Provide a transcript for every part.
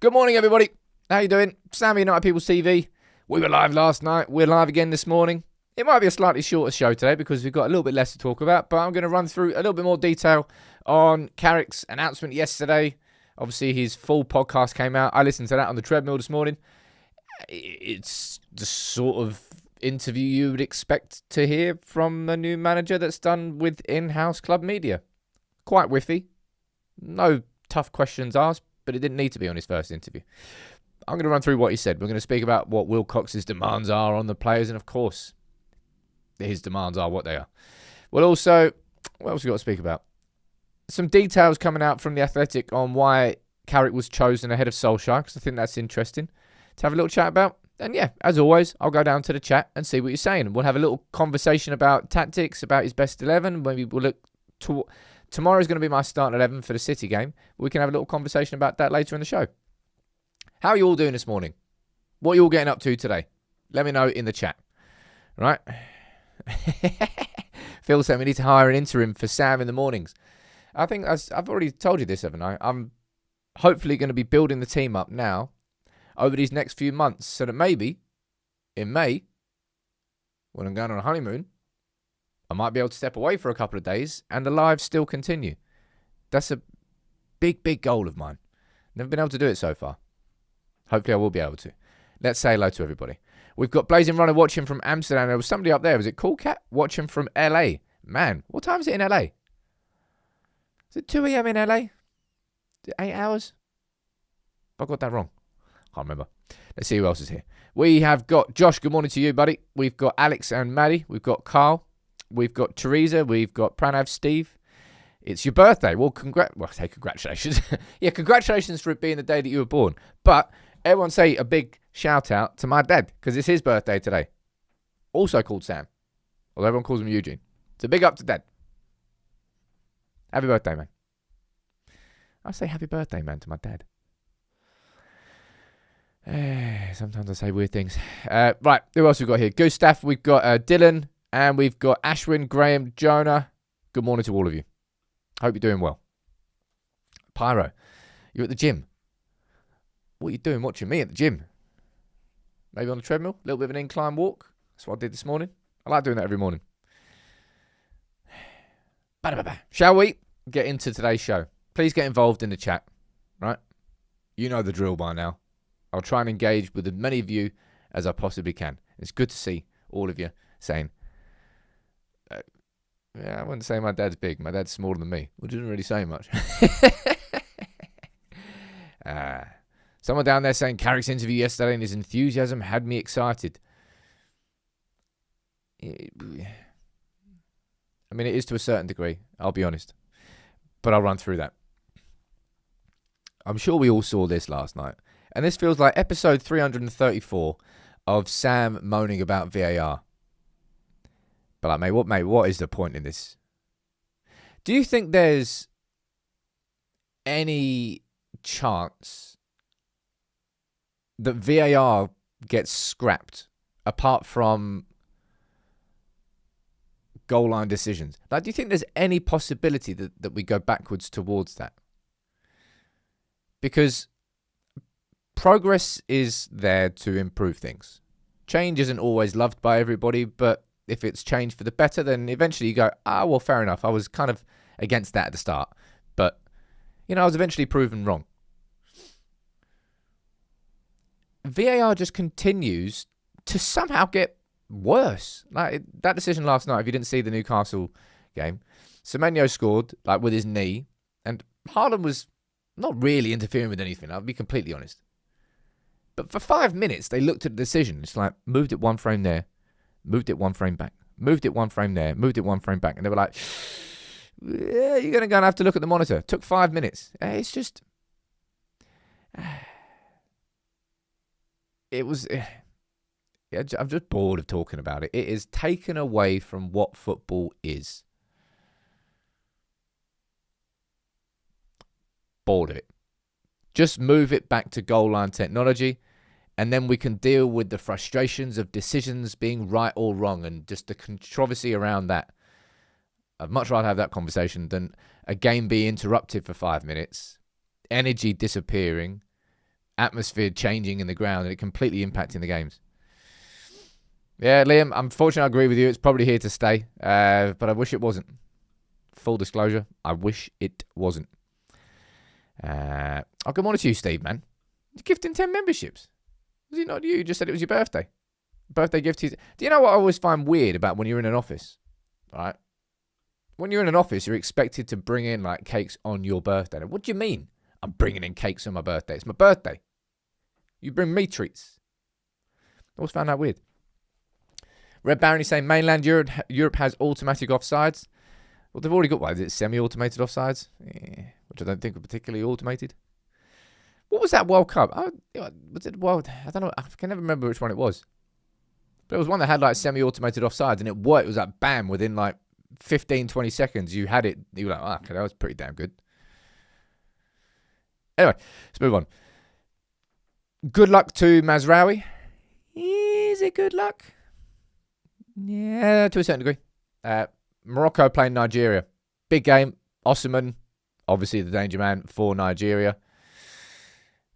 Good morning, everybody. How you doing? Sam, United People's TV. We were live last night. We're live again this morning. It might be a slightly shorter show today because we've got a little bit less to talk about, but I'm going to run through a little bit more detail on Carrick's announcement yesterday. Obviously, his full podcast came out. I listened to that on the treadmill this morning. It's the sort of interview you would expect to hear from a new manager that's done with in-house club media. Quite whiffy. No tough questions asked, but it didn't need to be on his first interview. I'm going to run through what he said. We're going to speak about what Wilcox's demands are on the players, and of course, his demands are what they are. Well, also, what else we got to speak about? Some details coming out from The Athletic on why Carrick was chosen ahead of Solskjaer, because I think that's interesting to have a little chat about. And yeah, as always, I'll go down to the chat and see what you're saying. We'll have a little conversation about tactics, about his best 11. Maybe we'll look to... Tomorrow's going to be my starting 11 for the City game. We can have a little conversation about that later in the show. How are you all doing this morning? What are you all getting up to today? Let me know in the chat. Right? Phil said we need to hire an interim for Sam in the mornings. I think I've already told you this, haven't I? I'm hopefully going to be building the team up now over these next few months so that maybe in May, when I'm going on a honeymoon, I might be able to step away for a couple of days and the lives still continue. That's a big, big goal of mine. Never been able to do it so far. Hopefully I will be able to. Let's say hello to everybody. We've got Blazing Runner watching from Amsterdam. There was somebody up there. Was it Cool Cat? Watching from LA. Man, what time is it in LA? Is it 2 a.m. in LA? Is it 8 hours? I got that wrong. Can't remember. Let's see who else is here. We have got Josh. Good morning to you, buddy. We've got Alex and Maddie. We've got Carl. We've got Teresa. We've got Pranav, Steve. It's your birthday. Well, I say congratulations. Yeah, congratulations for it being the day that you were born. But everyone say a big shout out to my dad because it's his birthday today. Also called Sam. Although everyone calls him Eugene. So big up to Dad. Happy birthday, man. I say happy birthday, man, to my dad. Sometimes I say weird things. Right, who else we've got here? Gustav, we've got Dylan, and we've got Ashwin, Graham, Jonah. Good morning to all of you. Hope you're doing well. Pyro, you're at the gym. What are you doing watching me at the gym? Maybe on the treadmill? A little bit of an incline walk? That's what I did this morning. I like doing that every morning. Shall we get into today's show? Please get involved in the chat, right? You know the drill by now. I'll try and engage with as many of you as I possibly can. It's good to see all of you saying, yeah, I wouldn't say my dad's big. My dad's smaller than me, which doesn't really say much. Someone down there saying Carrick's interview yesterday and his enthusiasm had me excited. I mean, it is to a certain degree, I'll be honest. But I'll run through that. I'm sure we all saw this last night. And this feels like episode 334 of Sam moaning about VAR. But like, mate, what is the point in this? Do you think there's any chance that VAR gets scrapped apart from goal line decisions? Like, do you think there's any possibility that we go backwards towards that? Because progress is there to improve things. Change isn't always loved by everybody, but if it's changed for the better, then eventually you go, well, fair enough. I was kind of against that at the start. But, I was eventually proven wrong. VAR just continues to somehow get worse. Like that decision last night, if you didn't see the Newcastle game, Semenyo scored with his knee, and Haaland was not really interfering with anything, I'll be completely honest. But for 5 minutes, they looked at the decision. It's like, moved it one frame there, moved it one frame back, moved it one frame there, moved it one frame back. And they were like, yeah, you're going to go and have to look at the monitor. It took 5 minutes. It's just... It was... I'm just bored of talking about it. It is taken away from what football is. Bored of it. Just move it back to goal line technology, and then we can deal with the frustrations of decisions being right or wrong and just the controversy around that. I'd much rather have that conversation than a game be interrupted for 5 minutes, energy disappearing, atmosphere changing in the ground and it completely impacting the games. Yeah, Liam, unfortunately I agree with you. It's probably here to stay, but I wish it wasn't. Full disclosure, I wish it wasn't. Good morning to you, Steve, man. You're gifting 10 memberships. Was it not you? You just said it was your birthday. Birthday gift. Do you know what I always find weird about when you're in an office? Right? When you're in an office, you're expected to bring in like cakes on your birthday. Now, what do you mean? I'm bringing in cakes on my birthday. It's my birthday. You bring me treats. I always found that weird. Red Baron is saying mainland Europe has automatic offsides. Well, they've already got one. Is it semi-automated offsides? Yeah, which I don't think were particularly automated. What was that World Cup? Was it World? I don't know. I can never remember which one it was. But it was one that had like semi-automated offsides and it worked. It was like bam, within like 15, 20 seconds, you had it. You were like, oh, okay, that was pretty damn good. Anyway, let's move on. Good luck to Mazraoui. Is it good luck? Yeah, to a certain degree. Morocco playing Nigeria. Big game. Osman, obviously the danger man for Nigeria.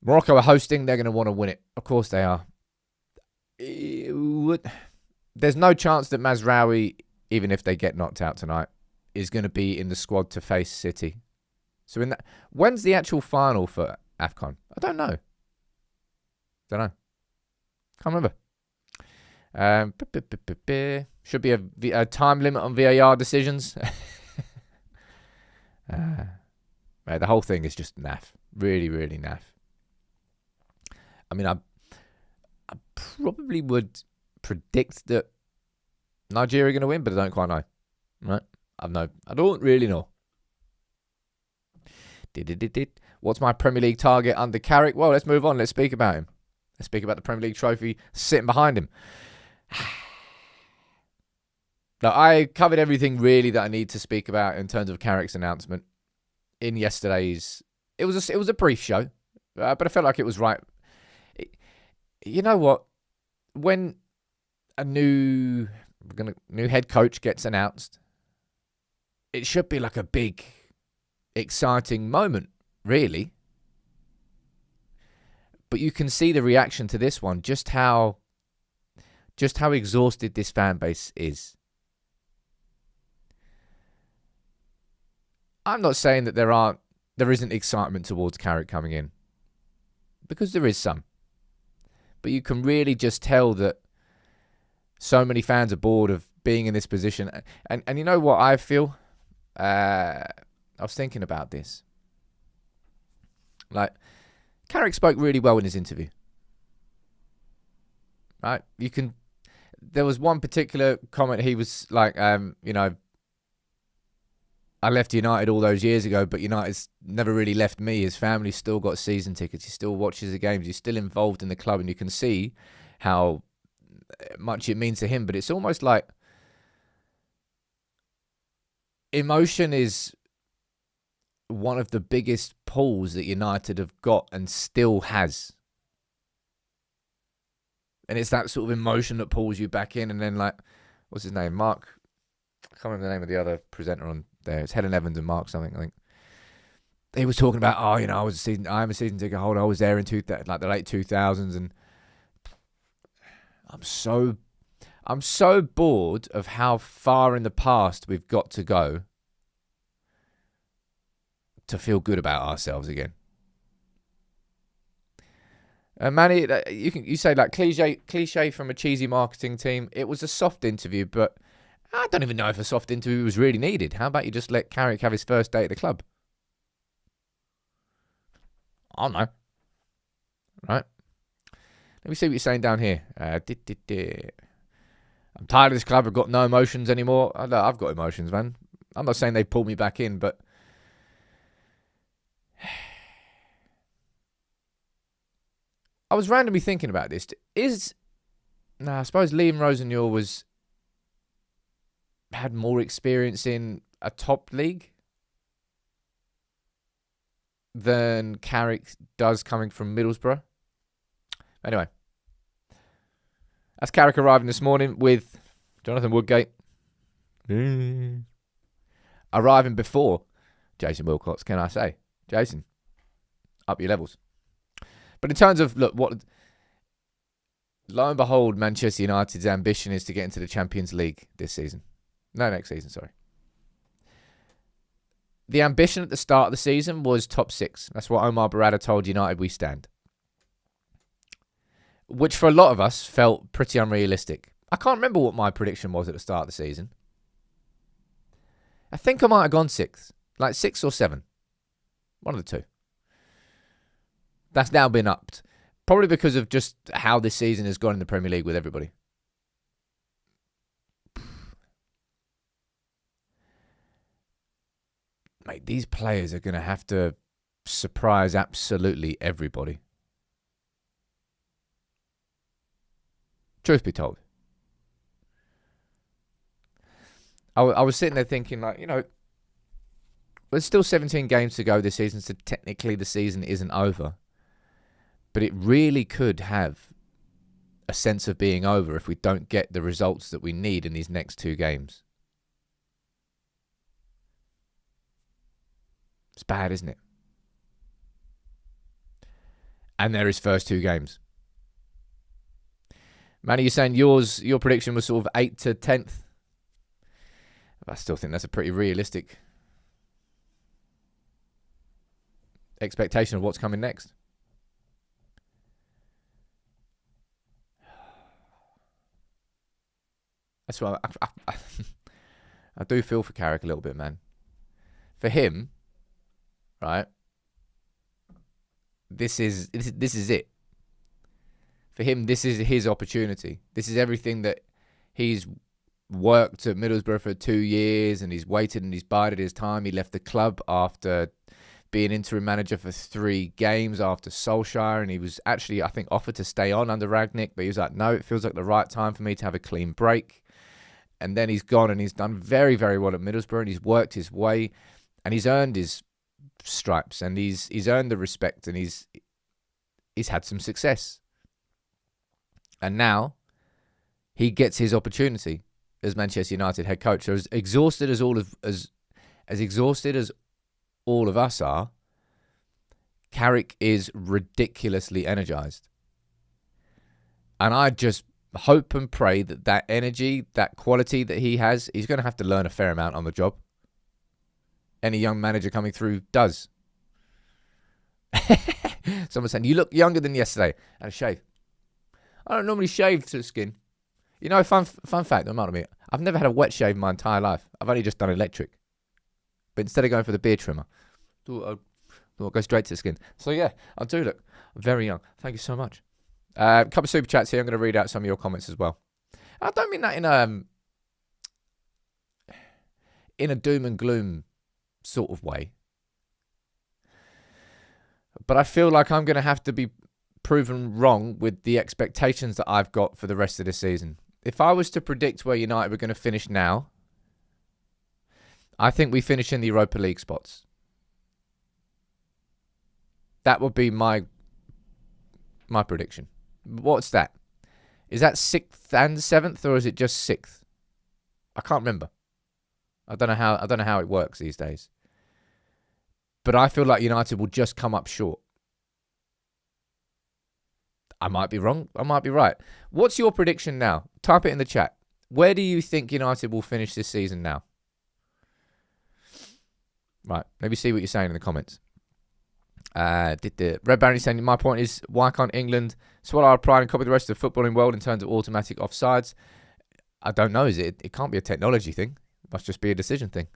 Morocco are hosting. They're going to want to win it. Of course they are. There's no chance that Mazraoui, even if they get knocked out tonight, is going to be in the squad to face City. So when's the actual final for AFCON? I don't know. Can't remember. Should be a time limit on VAR decisions. Mate, the whole thing is just naff. Really, really naff. I mean, I probably would predict that Nigeria are going to win, but I don't quite know. Right? I don't really know. What's my Premier League target under Carrick? Well, let's move on. Let's speak about him. Let's speak about the Premier League trophy sitting behind him. Now, I covered everything really that I need to speak about in terms of Carrick's announcement in yesterday's. It was a brief show, but I felt like it was right. You know what? When a new head coach gets announced, it should be like a big, exciting moment, really. But you can see the reaction to this one, just how exhausted this fan base is. I'm not saying that there isn't excitement towards Carrick coming in, because there is some. But you can really just tell that so many fans are bored of being in this position. And you know what I feel? I was thinking about this. Like, Carrick spoke really well in his interview. Right? There was one particular comment. He was like, I left United all those years ago, but United's never really left me. His family's still got season tickets. He still watches the games. He's still involved in the club, and you can see how much it means to him. But it's almost like emotion is one of the biggest pulls that United have got and still has. And it's that sort of emotion that pulls you back in. And then, like, what's his name? Mark. I can't remember the name of the other presenter on there. It's Helen Evans and Mark something, I think. He was talking about, I'm a season ticket holder. I was there in the late 2000s, and I'm so bored of how far in the past we've got to go to feel good about ourselves again. Manny, you say like cliche from a cheesy marketing team. It was a soft interview, but I don't even know if a soft interview was really needed. How about you just let Carrick have his first day at the club? I don't know. Right. Let me see what you're saying down here. I'm tired of this club. I've got no emotions anymore. I've got emotions, man. I'm not saying they pulled me back in, but I was randomly thinking about this. I suppose Liam Rosenthal had more experience in a top league than Carrick does coming from Middlesbrough. Anyway, that's Carrick arriving this morning with Jonathan Woodgate. Arriving before Jason Wilcox, can I say? Jason, up your levels. But in terms of, look, lo and behold, Manchester United's ambition is to get into the Champions League this season. No, next season, sorry. The ambition at the start of the season was top 6. That's what Omar Barada told United we stand. Which for a lot of us felt pretty unrealistic. I can't remember what my prediction was at the start of the season. I think I might have gone 6th. Like 6 or 7. One of the two. That's now been upped. Probably because of just how this season has gone in the Premier League with everybody. Mate, these players are going to have to surprise absolutely everybody. Truth be told. I was sitting there thinking, like, you know, there's still 17 games to go this season, so technically the season isn't over. But it really could have a sense of being over if we don't get the results that we need in these next 2 games. It's bad, isn't it? And there is first 2 games. Manny, you're saying your prediction was sort of 8th to 10th. I still think that's a pretty realistic expectation of what's coming next. That's why I do feel for Carrick a little bit, man. For him, right? This is it. For him, this is his opportunity. This is everything that he's worked at Middlesbrough for 2 years, and he's waited and he's bided his time. He left the club after being interim manager for 3 games after Solskjaer, and he was actually, I think, offered to stay on under Ragnick, but he was like, no, it feels like the right time for me to have a clean break. And then he's gone and he's done very, very well at Middlesbrough, and he's worked his way and he's earned his stripes, and he's earned the respect, and he's had some success. And now he gets his opportunity as Manchester United head coach. So as exhausted as all of us are, Carrick is ridiculously energized. And I just hope and pray that energy, that quality that he has, he's going to have to learn a fair amount on the job. Any young manager coming through does. Someone's saying, you look younger than yesterday. And a shave. I don't normally shave to the skin. You know, fun fact, I've never had a wet shave in my entire life. I've only just done electric. But instead of going for the beard trimmer, I'll go straight to the skin. So yeah, I do look very young. Thank you so much. A couple of super chats here. I'm going to read out some of your comments as well. I don't mean that in a doom and gloom sort of way. But I feel like I'm going to have to be proven wrong with the expectations that I've got for the rest of the season. If I was to predict where United were going to finish now, I think we finish in the Europa League spots. That would be my prediction. What's that? Is that 6th and 7th, or is it just 6th? I can't remember. I don't know how it works these days. But I feel like United will just come up short. I might be wrong. I might be right. What's your prediction now? Type it in the chat. Where do you think United will finish this season now? Right. Maybe see what you're saying in the comments. Red Baron saying, my point is, why can't England swallow our pride and copy the rest of the footballing world in terms of automatic offsides? I don't know. Is it? It can't be a technology thing. It must just be a decision thing.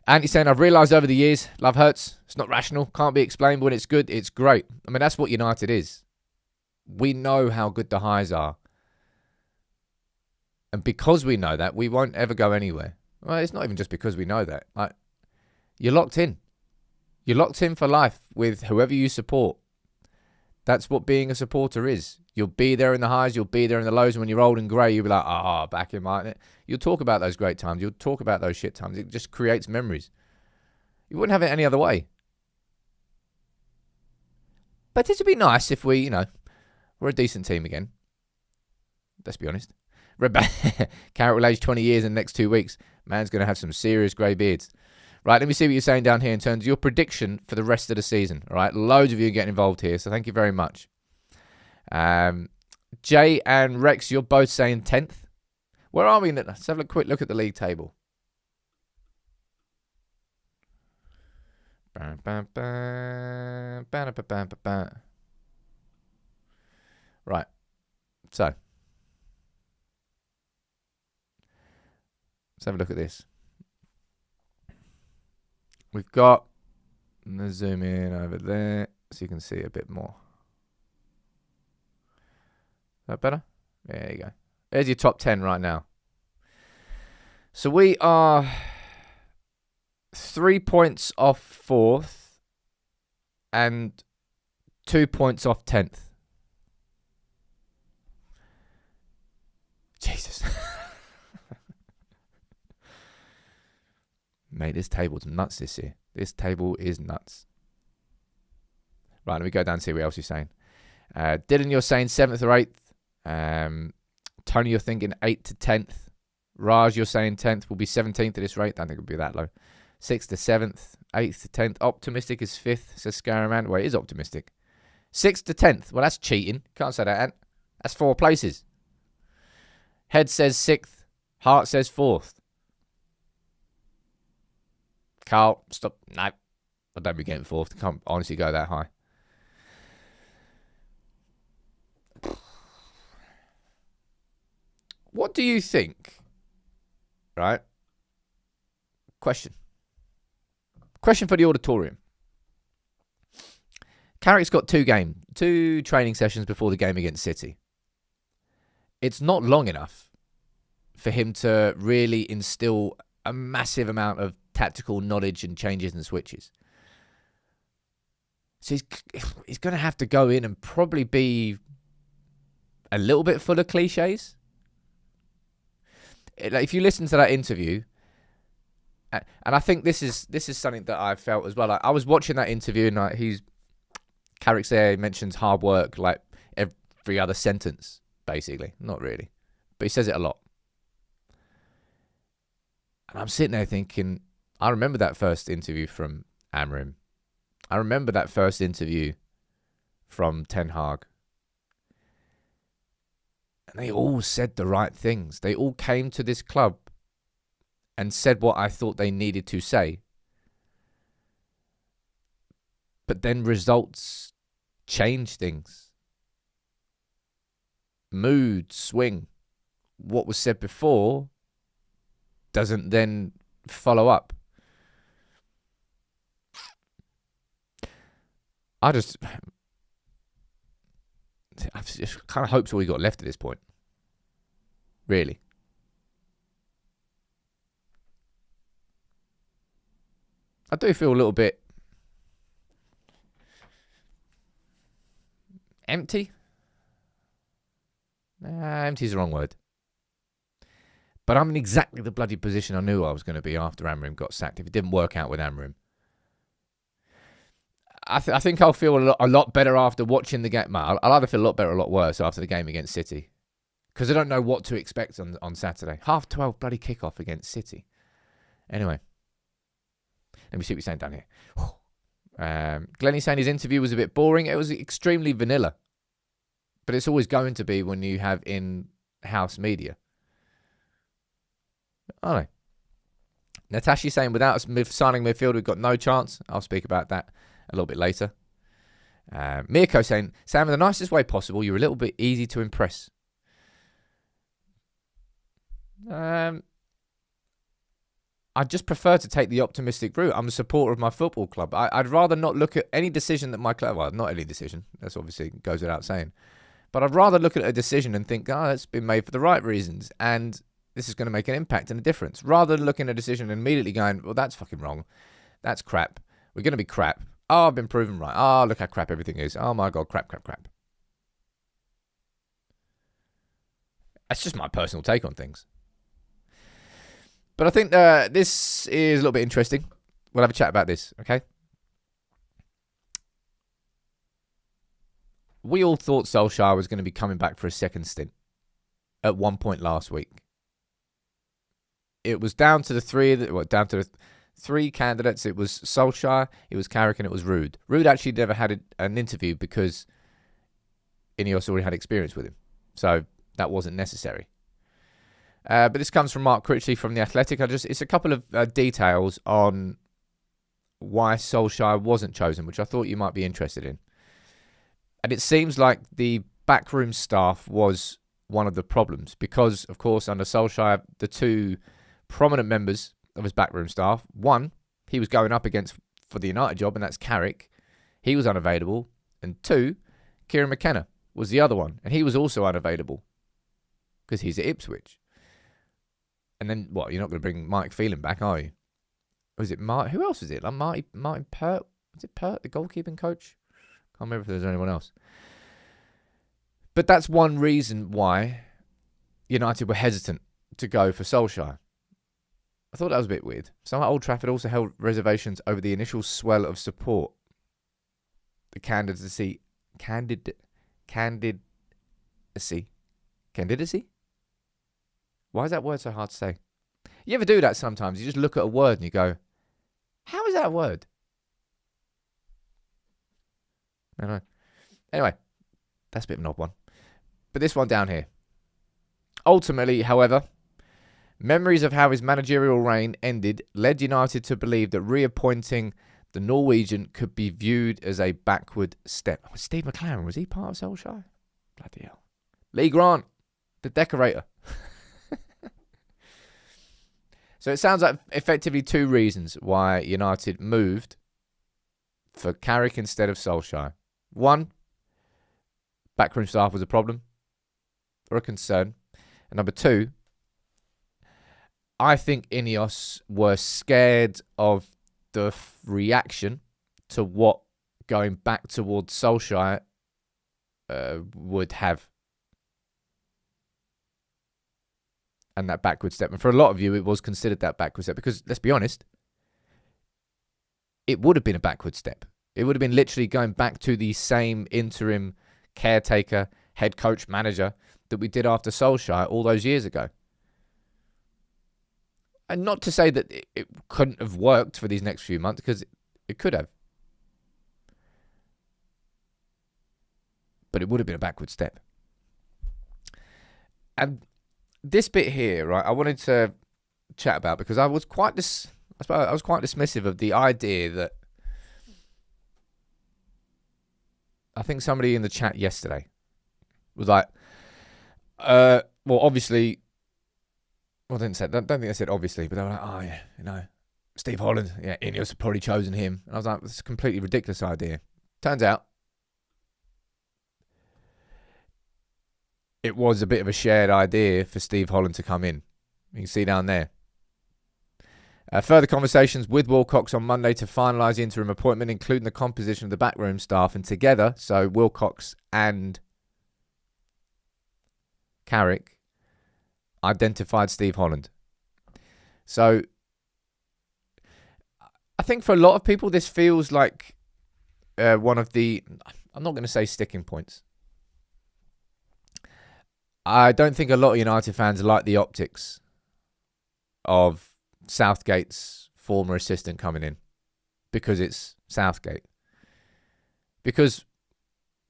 Andy's saying, I've realised over the years, love hurts. It's not rational. Can't be explained. When it's good, it's great. I mean, that's what United is. We know how good the highs are. And because we know that, we won't ever go anywhere. Well, it's not even just because we know that. Like, you're locked in. You're locked in for life with whoever you support. That's what being a supporter is. You'll be there in the highs, you'll be there in the lows. And when you're old and grey, you'll be like, back in my... You'll talk about those great times. You'll talk about those shit times. It just creates memories. You wouldn't have it any other way. But it'd be nice if we, we're a decent team again. Let's be honest. Carrick will age 20 years in the next 2 weeks. Man's going to have some serious grey beards. Right, let me see what you're saying down here in terms of your prediction for the rest of the season. All right, loads of you are getting involved here, so thank you very much. Jay and Rex, you're both saying 10th. Where are we? Let's have a quick look at the league table. Right, so let's have a look at this. We've got, let's zoom in over there so you can see a bit more. Is that better? There you go. There's your top 10 right now. So we are 3 points off 4th and 2 points off 10th. Jesus. Mate, this table's nuts this year. This table is nuts. Right, let me go down and see what else you're saying. Dylan, you're saying 7th or 8th. Tony, you're thinking 8th to 10th. Raj, you're saying 10th will be 17th at this rate. Don't think it'll be that low. 6th to 7th. 8th to 10th. Optimistic is 5th, says Scaraman. Well, it is optimistic. 6th to 10th. Well, that's cheating. Can't say that, Ant. That's 4 places. Head says 6th. Heart says 4th. Carl, stop. No, I don't be getting 4th. Can't honestly go that high. What do you think? Right? Question for the auditorium. Carrick's got 2 training sessions before the game against City. It's not long enough for him to really instill a massive amount of tactical knowledge and changes and switches. So he's going to have to go in and probably be a little bit full of cliches. If you listen to that interview, and I think this is something that I felt as well. I was watching that interview, and Carrick's there. He mentions hard work like every other sentence, basically. Not really, but he says it a lot. And I'm sitting there thinking, I remember that first interview from Amorim. I remember that first interview from Ten Hag. And they all said the right things. They all came to this club and said what I thought they needed to say. But then results change things. Mood swing. What was said before doesn't then follow up. I've just kind of hopes all we got left at this point. Really. I do feel a little bit empty. Empty's the wrong word. But I'm in exactly the bloody position I knew I was going to be after Amorim got sacked if it didn't work out with Amorim. I think I'll feel a lot better after watching the game. I'll either feel a lot better or a lot worse after the game against City. Because I don't know what to expect on Saturday. 12:30 bloody kickoff against City. Anyway. Let me see what you're saying down here. Glennie's saying his interview was a bit boring. It was extremely vanilla. But it's always going to be when you have in-house media. I don't know. Natasha's saying without us signing midfield, we've got no chance. I'll speak about that a little bit later. Mirko saying, Sam, in the nicest way possible, you're a little bit easy to impress. I just prefer to take the optimistic route. I'm a supporter of my football club. I'd rather not look at any decision that my club... Well, not any decision. That's obviously goes without saying. But I'd rather look at a decision and think, it's been made for the right reasons. And this is going to make an impact and a difference. Rather than looking at a decision and immediately going, well, that's fucking wrong. That's crap. We're going to be crap. Oh, I've been proven right. Oh, look how crap everything is. Oh, my God, crap. That's just my personal take on things. But I think this is a little bit interesting. We'll have a chat about this, okay? We all thought Solskjaer was going to be coming back for a second stint at one point last week. It was down to the Three candidates. It was Solskjaer, it was Carrick, and it was Ruud. Ruud actually never had an interview because Ineos already had experience with him. So that wasn't necessary. But this comes from Mark Critchley from The Athletic. It's a couple of details on why Solskjaer wasn't chosen, which I thought you might be interested in. And it seems like the backroom staff was one of the problems because, of course, under Solskjaer, the two prominent members of his backroom staff, one, he was going up against for the United job, and that's Carrick. He was unavailable. And two, Kieran McKenna was the other one, and he was also unavailable because he's at Ipswich. And then, what, you're not going to bring Mike Phelan back, are you? Was it Mark? Who else was it? Like Martin Pert? Was it Pert, the goalkeeping coach? Can't remember if there was anyone else. But that's one reason why United were hesitant to go for Solskjaer. I thought that was a bit weird. Some at Old Trafford also held reservations over the initial swell of support. The candidacy. Why is that word so hard to say? You ever do that sometimes? You just look at a word and you go, how is that a word? I don't know. Anyway, that's a bit of an odd one. But this one down here. Ultimately, however, memories of how his managerial reign ended led United to believe that reappointing the Norwegian could be viewed as a backward step. Oh, Steve McLaren, was he part of Solskjaer? Bloody hell. Lee Grant, the decorator. So it sounds like effectively two reasons why United moved for Carrick instead of Solskjaer. One, backroom staff was a problem or a concern. And number two, I think Ineos were scared of the reaction to what going back towards Solskjaer would have. And that backward step. And for a lot of you, it was considered that backward step because, let's be honest, it would have been a backward step. It would have been literally going back to the same interim caretaker, head coach, manager that we did after Solskjaer all those years ago. And not to say that it couldn't have worked for these next few months, because it could have. But it would have been a backward step. And this bit here, right, I wanted to chat about because I was quite dismissive of the idea that I think somebody in the chat yesterday was like, well, obviously, well, I don't think they said obviously, but they were like, oh yeah, you know, Steve Holland, yeah, Ineos have probably chosen him. And I was like, this is a completely ridiculous idea. Turns out, it was a bit of a shared idea for Steve Holland to come in. You can see down there. Further conversations with Wilcox on Monday to finalise the interim appointment, including the composition of the backroom staff. And together, so Wilcox and Carrick identified Steve Holland. So I think for a lot of people, this feels like one of the, I'm not going to say sticking points. I don't think a lot of United fans like the optics of Southgate's former assistant coming in because it's Southgate. Because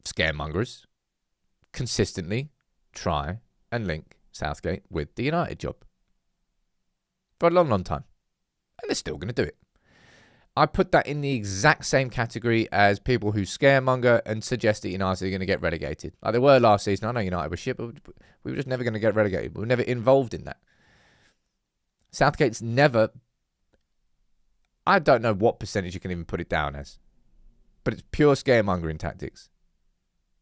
scaremongers consistently try and link Southgate with the United job for a long, long time. And they're still going to do it. I put that in the exact same category as people who scaremonger and suggest that United are going to get relegated. Like they were last season. I know United were shit, but we were just never going to get relegated. We were never involved in that. Southgate's never... I don't know what percentage you can even put it down as. But it's pure scaremongering tactics.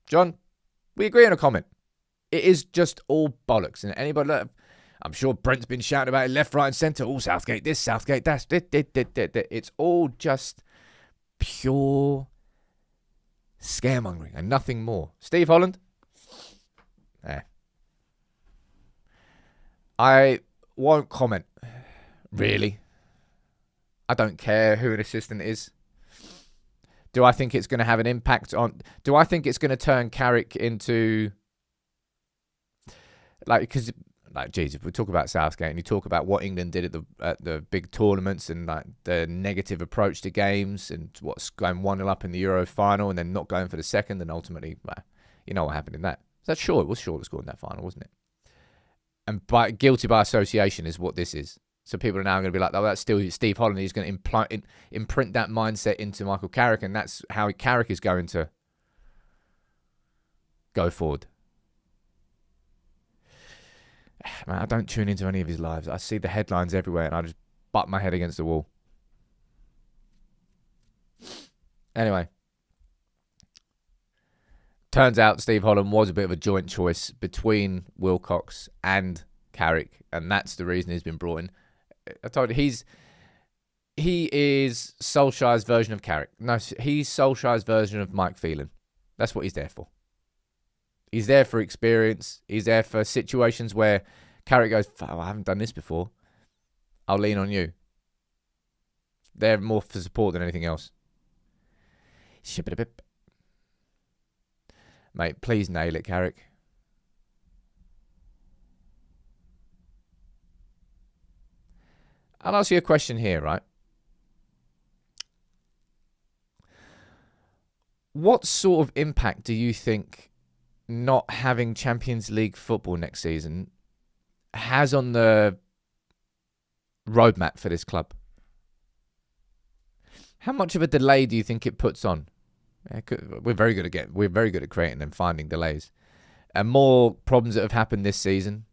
John, we agree on a comment. It is just all bollocks. And anybody... I'm sure Brent's been shouting about it left, right and centre. Oh, Southgate this, Southgate that. It's all just pure scaremongering and nothing more. Steve Holland? I won't comment, really. I don't care who an assistant is. Do I think it's going to have an impact on... Do I think it's going to turn Carrick into... Like, because... like, geez, if we talk about Southgate and you talk about what England did at the big tournaments and like the negative approach to games and what's going 1-0 up in the Euro final and then not going for the second and ultimately, well, you know what happened in that. That's Shaw. It was Shaw that scored in that final, wasn't it? And guilty by association is what this is. So people are now going to be like, oh, that's still Steve Holland. He's going to imprint that mindset into Michael Carrick, and that's how Carrick is going to go forward. Man, I don't tune into any of his lives. I see the headlines everywhere, and I just butt my head against the wall. Anyway. Turns out Steve Holland was a bit of a joint choice between Wilcox and Carrick, and that's the reason he's been brought in. I told you, he is Solskjaer's version of Carrick. No, he's Solskjaer's version of Mike Phelan. That's what he's there for. He's there for experience. He's there for situations where Carrick goes, oh, I haven't done this before. I'll lean on you. They're more for support than anything else. Mate, please nail it, Carrick. I'll ask you a question here, right? What sort of impact do you think not having Champions League football next season has on the roadmap for this club? How much of a delay do you think it puts on? We're very good at creating and finding delays, and more problems that have happened this season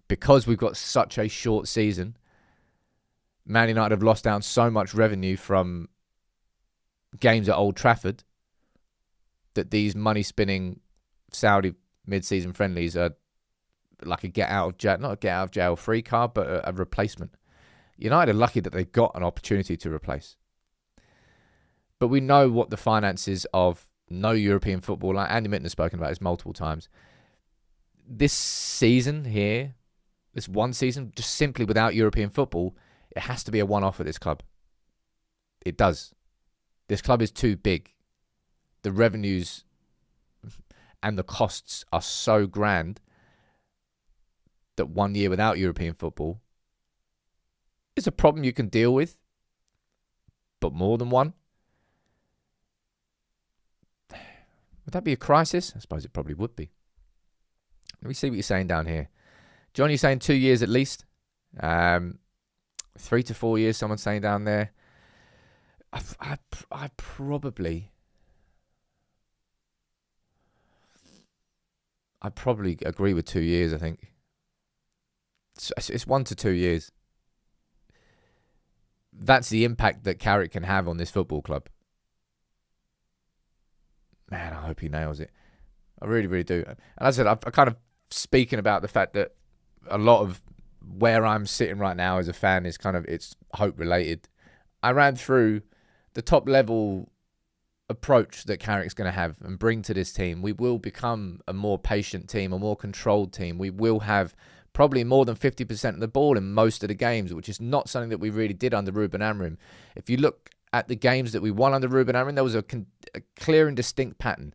because we've got such a short season. Man United have lost out so much revenue from games at Old Trafford that these money-spinning Saudi mid-season friendlies are like a not a get-out-of-jail free card, but a replacement. United are lucky that they've got an opportunity to replace. But we know what the finances of no European football, like Andy Minton has spoken about this multiple times. This season here, this one season, just simply without European football, it has to be a one-off at this club. It does. This club is too big. The revenues and the costs are so grand that 1 year without European football is a problem you can deal with, but more than one? Would that be a crisis? I suppose it probably would be. Let me see what you're saying down here. John, you're saying 2 years at least. 3 to 4 years, someone's saying down there. I probably agree with 2 years, I think. It's 1 to 2 years. That's the impact that Carrick can have on this football club. Man, I hope he nails it. I really, really do. And as I said, I'm kind of speaking about the fact that a lot of where I'm sitting right now as a fan is kind of, it's hope related. I ran through the top level approach that Carrick's going to have and bring to this team. We will become a more patient team, a more controlled team. We will have probably more than 50% of the ball in most of the games, which is not something that we really did under Ruben Amorim. If you look at the games that we won under Ruben Amorim, there was a clear and distinct pattern.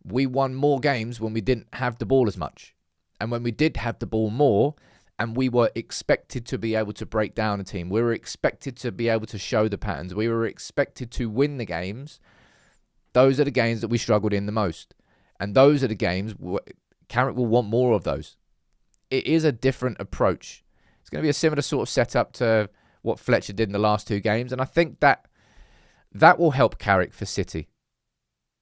We won more games when we didn't have the ball as much. And when we did have the ball more, and we were expected to be able to break down a team, we were expected to be able to show the patterns, we were expected to win the games, those are the games that we struggled in the most. And those are the games, Carrick will want more of those. It is a different approach. It's going to be a similar sort of setup to what Fletcher did in the last 2 games. And I think that will help Carrick for City.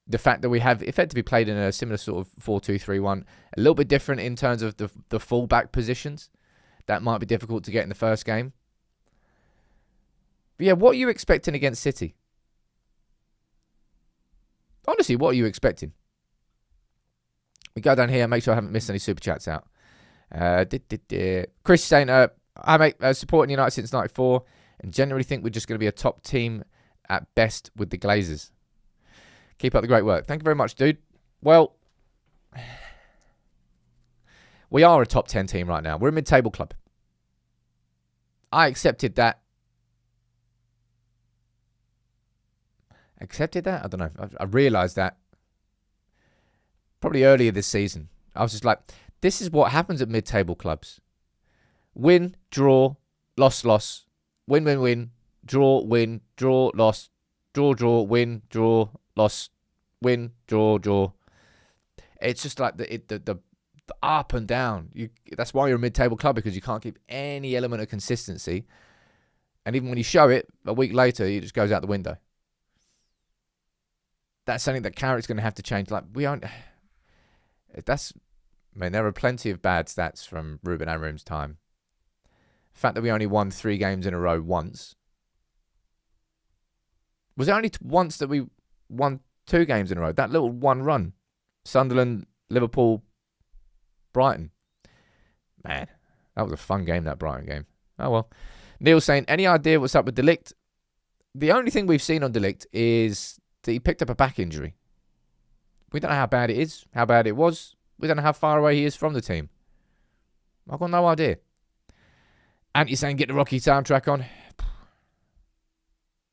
The fact that we have effectively played in a similar sort of 4-2-3-1, a little bit different in terms of the full-back positions. That might be difficult to get in the first game. But yeah, what are you expecting against City? Honestly, what are you expecting? We go down here, make sure I haven't missed any super chats out. Chris saying, I make supporting United since 94 and generally think we're just going to be a top team at best with the Glazers. Keep up the great work. Thank you very much, dude. Well, we are a top 10 team right now. We're a mid-table club. I accepted that. Accepted that? I don't know. I realised that probably earlier this season. I was just like, This is what happens at mid-table clubs. Win, draw, loss, loss. Win, win, win. Draw, win, draw, loss. Draw, draw, win, draw, loss. Win, draw, draw. It's just like the up and down. That's why you're a mid-table club, because you can't keep any element of consistency. And even when you show it, a week later, it just goes out the window. That's something that Carrick's going to have to change. Like, we aren't... That's... I mean, there are plenty of bad stats from Ruben Amorim's time. The fact that we only won 3 games in a row once. Was it only once that we won 2 games in a row? That little one run. Sunderland, Liverpool, Brighton. Man, that was a fun game, that Brighton game. Oh, well. Neil's saying, any idea what's up with De Ligt? The only thing we've seen on De Ligt is that he picked up a back injury. We don't know how bad it is, how bad it was. We don't know how far away he is from the team. I've got no idea. And you're saying, get the Rocky soundtrack on.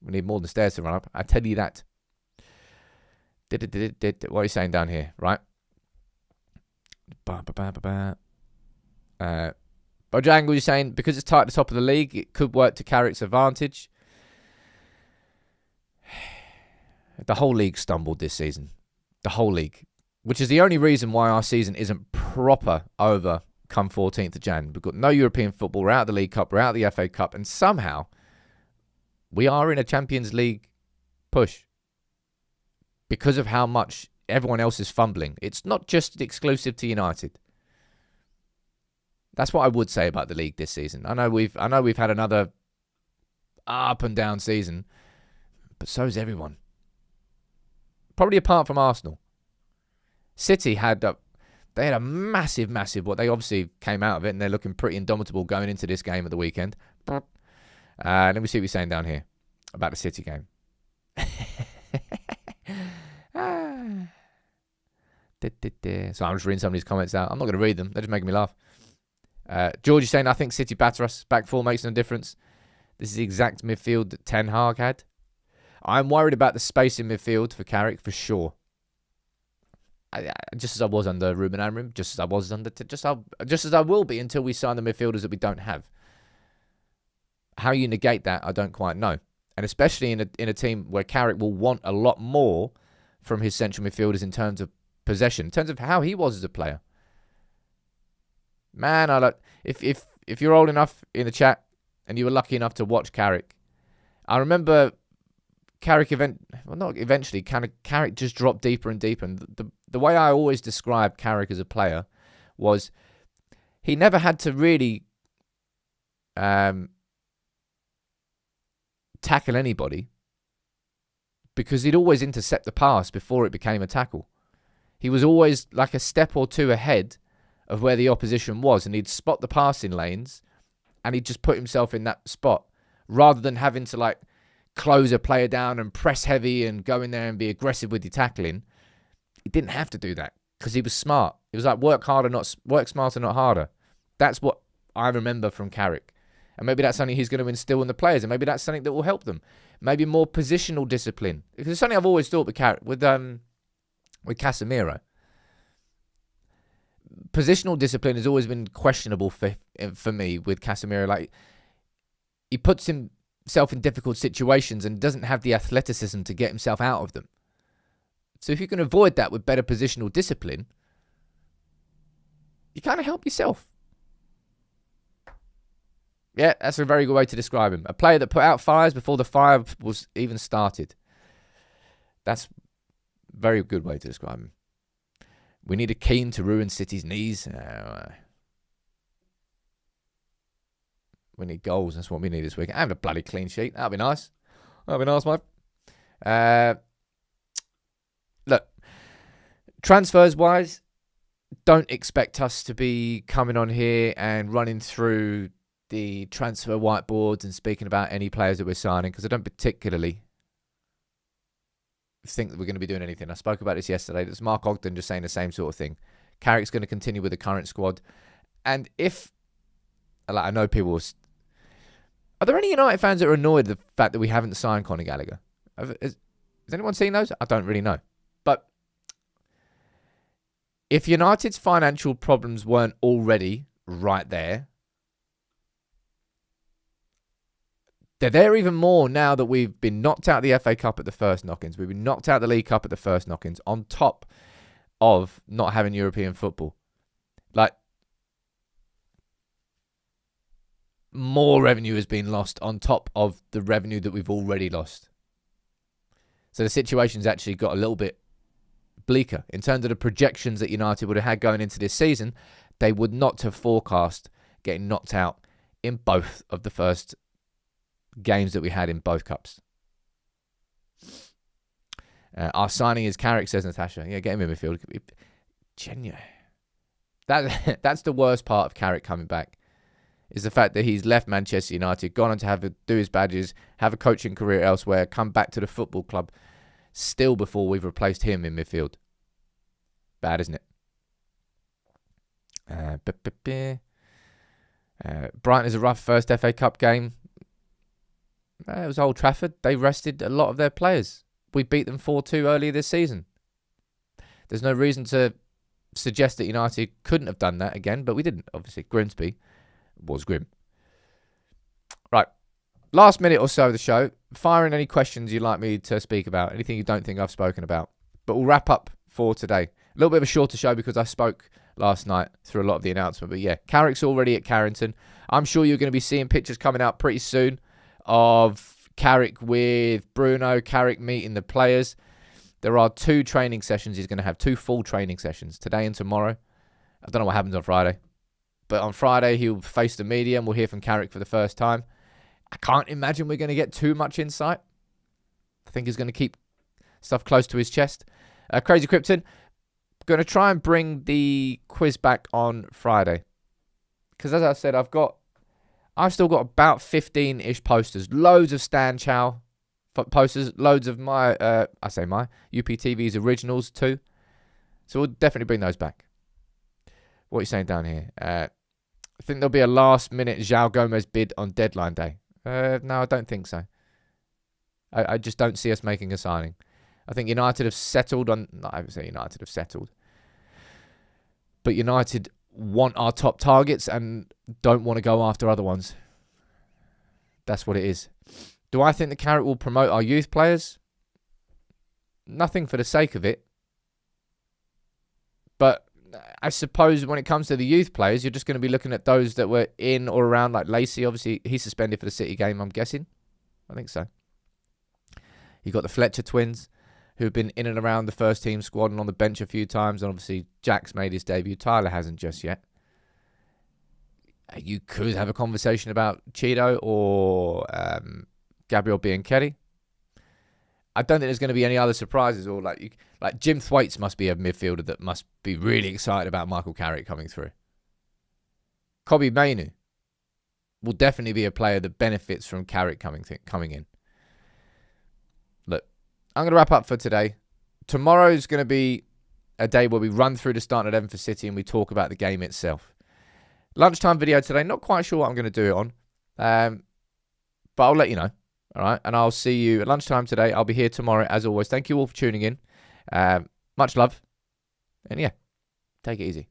We need more than stairs to run up. I tell you that. What are you saying down here, right? Bojangle, you're saying, because it's tight at the top of the league, it could work to Carrick's advantage. The whole league stumbled this season. The whole league. Which is the only reason why our season isn't proper over come 14th of Jan. We've got no European football. We're out of the League Cup. We're out of the FA Cup. And somehow, we are in a Champions League push. Because of how much everyone else is fumbling. It's not just exclusive to United. That's what I would say about the league this season. I know we've had another up and down season, but so's everyone. Probably apart from Arsenal. City had a massive, what they obviously came out of it, and they're looking pretty indomitable going into this game at the weekend. Let me see what you're saying down here about the City game. So I'm just reading some of these comments out. I'm not going to read them. They're just making me laugh. George is saying, I think City batter us. Back 4 makes no difference. This is the exact midfield that Ten Hag had. I'm worried about the space in midfield for Carrick, for sure. Just as I was under Ruben Amorim, just as I was under... Just as I will be until we sign the midfielders that we don't have. How you negate that, I don't quite know. And especially in a team where Carrick will want a lot more from his central midfielders in terms of possession, in terms of how he was as a player. Man, if you're old enough in the chat and you were lucky enough to watch Carrick, I remember Carrick Carrick just dropped deeper and deeper. And the way I always described Carrick as a player was he never had to really tackle anybody because he'd always intercept the pass before it became a tackle. He was always like a step or two ahead of where the opposition was, and he'd spot the passing lanes and he'd just put himself in that spot rather than having to like close a player down and press heavy and go in there and be aggressive with your tackling. He didn't have to do that because he was smart. It was like work smarter, not harder. That's what I remember from Carrick. And maybe that's something he's going to instill in the players, and maybe that's something that will help them. Maybe more positional discipline. Because it's something I've always thought with Carrick, with Casemiro. Positional discipline has always been questionable for me with Casemiro. Like, he puts himself in difficult situations and doesn't have the athleticism to get himself out of them. So if you can avoid that with better positional discipline, you kind of help yourself. Yeah, that's a very good way to describe him. A player that put out fires before the fire was even started. That's a very good way to describe him. We need a Keane to ruin City's knees. We need goals. That's what we need this week. And a bloody clean sheet. That'd be nice. That'd be nice, mate. Look, transfers-wise, don't expect us to be coming on here and running through the transfer whiteboards and speaking about any players that we're signing, because I don't particularly think that we're going to be doing anything. I spoke about this yesterday. There's Mark Ogden just saying the same sort of thing. Carrick's going to continue with the current squad. And if... Like, I know people will... Are there any United fans that are annoyed at the fact that we haven't signed Conor Gallagher? Has anyone seen those? I don't really know. But If United's financial problems weren't already right there, they're there even more now that we've been knocked out of the FA Cup at the first knock-ins. We've been knocked out of the League Cup at the first knock-ins, on top of not having European football. Like, more revenue has been lost on top of the revenue that we've already lost. So the situation's actually got a little bit bleaker. In terms of the projections that United would have had going into this season, they would not have forecast getting knocked out in both of the first games that we had in both cups. Our signing is Carrick, says Natasha. Yeah, get him in midfield. Genuine. That's the worst part of Carrick coming back, is the fact that he's left Manchester United, gone on to do his badges, have a coaching career elsewhere, come back to the football club still before we've replaced him in midfield. Bad, isn't it? Brighton is a rough first FA Cup game. It was Old Trafford. They rested a lot of their players. We beat them 4-2 earlier this season. There's no reason to suggest that United couldn't have done that again, but we didn't. Obviously, Grimsby was grim. Right. Last minute or so of the show. Fire in any questions you'd like me to speak about. Anything you don't think I've spoken about. But we'll wrap up for today. A little bit of a shorter show because I spoke last night through a lot of the announcement. But yeah, Carrick's already at Carrington. I'm sure you're going to be seeing pictures coming out pretty soon of Carrick with Bruno, Carrick meeting the players. There are 2 training sessions. He's going to have 2 full training sessions, today and tomorrow. I don't know what happens on Friday. But on Friday, he'll face the media and we'll hear from Carrick for the first time. I can't imagine we're going to get too much insight. I think he's going to keep stuff close to his chest. Crazy Krypton, going to try and bring the quiz back on Friday. Because as I said, I've still got about 15-ish posters. Loads of Stan Chow posters. Loads of my UPTV's originals too. So we'll definitely bring those back. What are you saying down here? I think there'll be a last-minute João Gomez bid on deadline day. No, I don't think so. I just don't see us making a signing. I think United have settled on... No, I would say United have settled. But United want our top targets and don't want to go after other ones. That's what it is. Do I think the Carrick will promote our youth players? Nothing for the sake of it. But I suppose when it comes to the youth players, you're just going to be looking at those that were in or around, like Lacey. Obviously, he's suspended for the City game, I'm guessing. I think so. You've got the Fletcher twins, who've been in and around the first team squad and on the bench a few times. And obviously, Jack's made his debut. Tyler hasn't just yet. You could have a conversation about Cheeto or Gabriel Bianchetti. I don't think there's going to be any other surprises. Or like Jim Thwaites must be a midfielder that must be really excited about Michael Carrick coming through. Kobe Mainu will definitely be a player that benefits from Carrick coming in. Look, I'm going to wrap up for today. Tomorrow's going to be a day where we run through the starting 11 for City and we talk about the game itself. Lunchtime video today. Not quite sure what I'm going to do it on. But I'll let you know. All right. And I'll see you at lunchtime today. I'll be here tomorrow as always. Thank you all for tuning in. Much love. And yeah, take it easy.